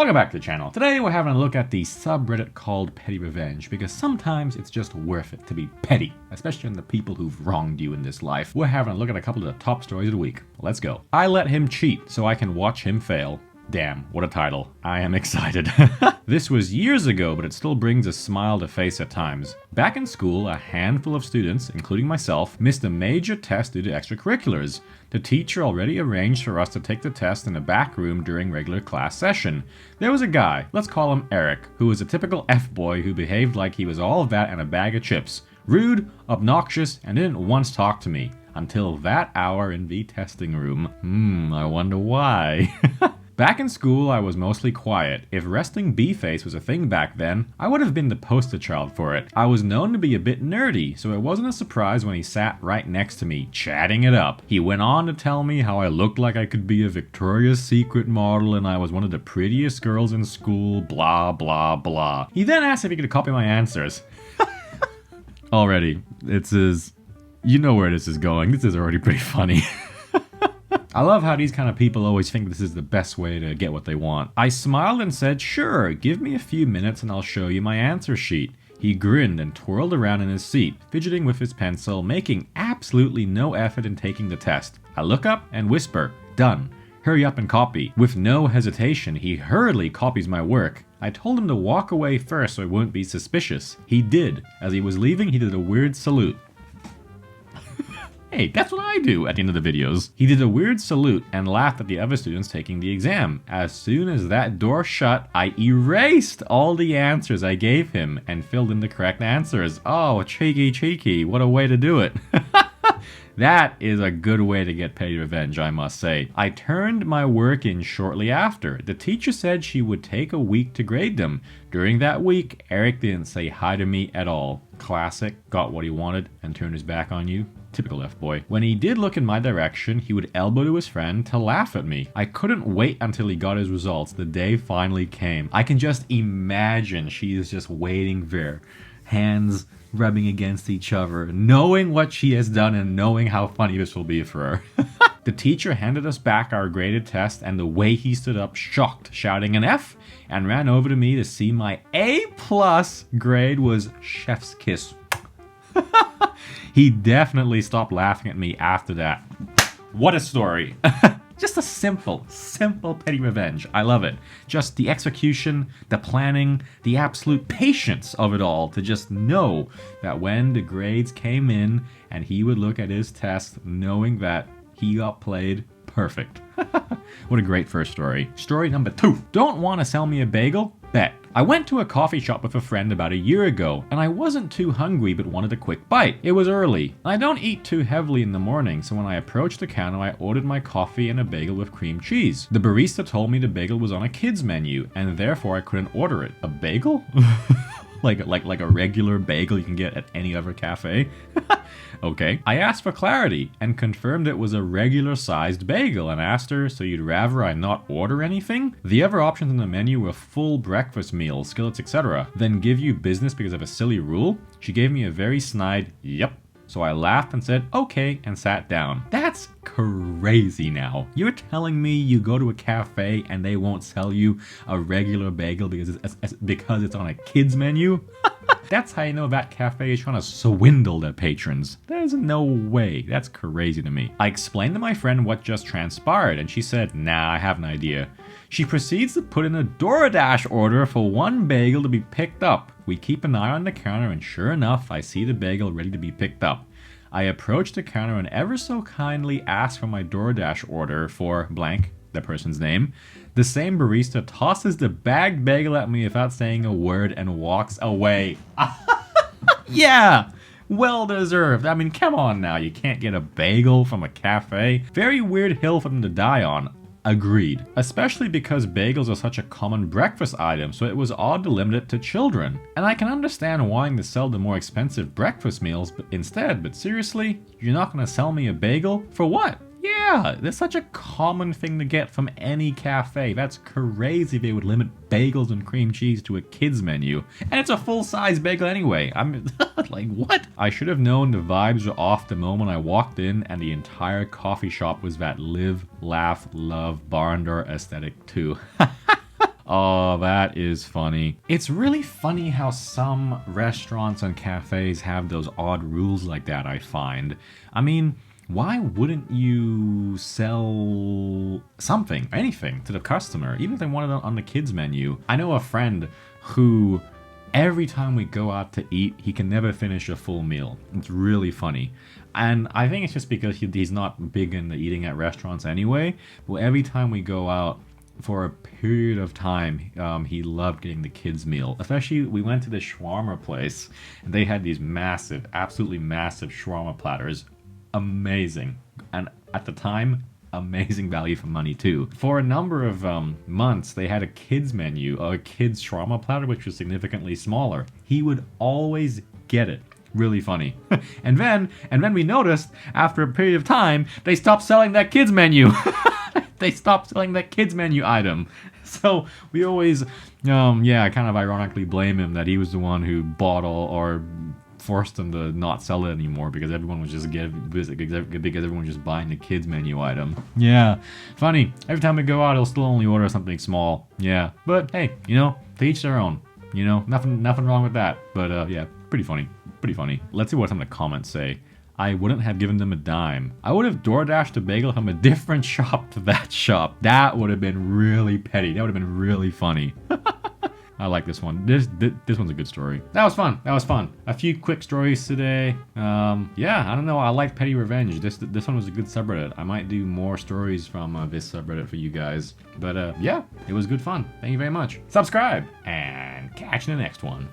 Welcome back to the channel. Today we're having a look at the subreddit called Petty Revenge, because sometimes it's just worth it to be petty, especially on the people who've wronged you in this life. We're having a look at a couple of the top stories of the week. Let's go. I let him cheat so I can watch him fail. Damn, what a title. I am excited. This was years ago, but it still brings a smile to face at times. Back in school, a handful of students, including myself, missed a major test due to extracurriculars. The teacher already arranged for us to take the test in a back room during regular class session. There was a guy, let's call him Eric, who was a typical F-boy who behaved like he was all of that and a bag of chips. Rude, obnoxious, and didn't once talk to me. Until that hour in the testing room. I wonder why. Back in school, I was mostly quiet. If resting B-face was a thing back then, I would have been the poster child for it. I was known to be a bit nerdy, so it wasn't a surprise when he sat right next to me, chatting it up. He went on to tell me how I looked like I could be a Victoria's Secret model and I was one of the prettiest girls in school, blah, blah, blah. He then asked if he could copy my answers. Already, you know where this is going. This is already pretty funny. I love how these kind of people always think this is the best way to get what they want. I smiled and said, sure, give me a few minutes and I'll show you my answer sheet. He grinned and twirled around in his seat, fidgeting with his pencil, making absolutely no effort in taking the test. I look up and whisper, done. Hurry up and copy. With no hesitation, he hurriedly copies my work. I told him to walk away first so I wouldn't be suspicious. He did. As he was leaving, he did a weird salute. Hey, that's what I do at the end of the videos. He did a weird salute and laughed at the other students taking the exam. As soon as that door shut, I erased all the answers I gave him and filled in the correct answers. Oh, cheeky, what a way to do it. That is a good way to get petty revenge, I must say. I turned my work in shortly after. The teacher said she would take a week to grade them. During that week, Eric didn't say hi to me at all. Classic, got what he wanted and turned his back on you. Typical F-boy. When he did look in my direction, he would elbow to his friend to laugh at me. I couldn't wait until he got his results. The day finally came. I can just imagine she is just waiting there, hands rubbing against each other, knowing what she has done and knowing how funny this will be for her. The teacher handed us back our graded test, and the way he stood up shocked, shouting an F, and ran over to me to see my A+ grade was chef's kiss. He definitely stopped laughing at me after that. What a story. Just a simple petty revenge. I love it. Just the execution, the planning, the absolute patience of it all to just know that when the grades came in and he would look at his test knowing that he got played perfect. What a great first story. Story number 2. Don't want to sell me a bagel? Bet. I went to a coffee shop with a friend about a year ago, and I wasn't too hungry but wanted a quick bite. It was early. I don't eat too heavily in the morning, so when I approached the counter, I ordered my coffee and a bagel with cream cheese. The barista told me the bagel was on a kid's menu, and therefore I couldn't order it. A bagel? like a regular bagel you can get at any other cafe? Okay. I asked for clarity and confirmed it was a regular sized bagel and asked her, so you'd rather I not order anything? The other options on the menu were full breakfast meals, skillets, etc. Then give you business because of a silly rule? She gave me a very snide, yep. So I laughed and said, okay, and sat down. That's crazy now. You're telling me you go to a cafe and they won't sell you a regular bagel because it's on a kid's menu? That's how you know that cafe is trying to swindle their patrons. There's no way. That's crazy to me. I explained to my friend what just transpired and she said, nah, I have an idea. She proceeds to put in a DoorDash order for one bagel to be picked up. We keep an eye on the counter and sure enough, I see the bagel ready to be picked up. I approach the counter and ever so kindly ask for my DoorDash order for blank, the person's name. The same barista tosses the bagged bagel at me without saying a word and walks away. Yeah, well deserved. I mean, come on now, you can't get a bagel from a cafe. Very weird hill for them to die on. Agreed. Especially because bagels are such a common breakfast item, so it was odd to limit it to children. And I can understand wanting to sell the more expensive breakfast meals but seriously, you're not going to sell me a bagel? For what? Yeah, that's such a common thing to get from any cafe. That's crazy they would limit bagels and cream cheese to a kid's menu. And it's a full-size bagel anyway. I'm like, what? I should have known the vibes were off the moment I walked in and the entire coffee shop was that live, laugh, love, barn door aesthetic too. Oh, that is funny. It's really funny how some restaurants and cafes have those odd rules like that, I find. I mean, why wouldn't you sell something, anything, to the customer, even if they want it on the kids menu? I know a friend who, every time we go out to eat, he can never finish a full meal. It's really funny. And I think it's just because he's not big into eating at restaurants anyway. But every time we go out, for a period of time, he loved getting the kids' meal. Especially, we went to this shawarma place, and they had these massive, absolutely massive shawarma platters. Amazing. And at the time, amazing value for money too. For a number of months, they had a kids menu, a kids shawarma platter, which was significantly smaller. He would always get it. Really funny. and then we noticed, after a period of time, they stopped selling that kids menu. They stopped selling that kids menu item. So we always, kind of ironically blame him that he was the one who bought all, or forced them to not sell it anymore, because everyone was just because everyone was just buying the kids menu item. Yeah, funny. Every time we go out, he'll still only order something small. Yeah, but hey, to each their own. Nothing wrong with that. But yeah, pretty funny. Pretty funny. Let's see what some of the comments say. I wouldn't have given them a dime. I would have DoorDashed a bagel from a different shop to that shop. That would have been really petty. That would have been really funny. I like this one. This one's a good story. That was fun. A few quick stories today. Yeah, I don't know. I like petty revenge. This one was a good subreddit. I might do more stories from this subreddit for you guys. But yeah, it was good fun. Thank you very much. Subscribe and catch you in the next one.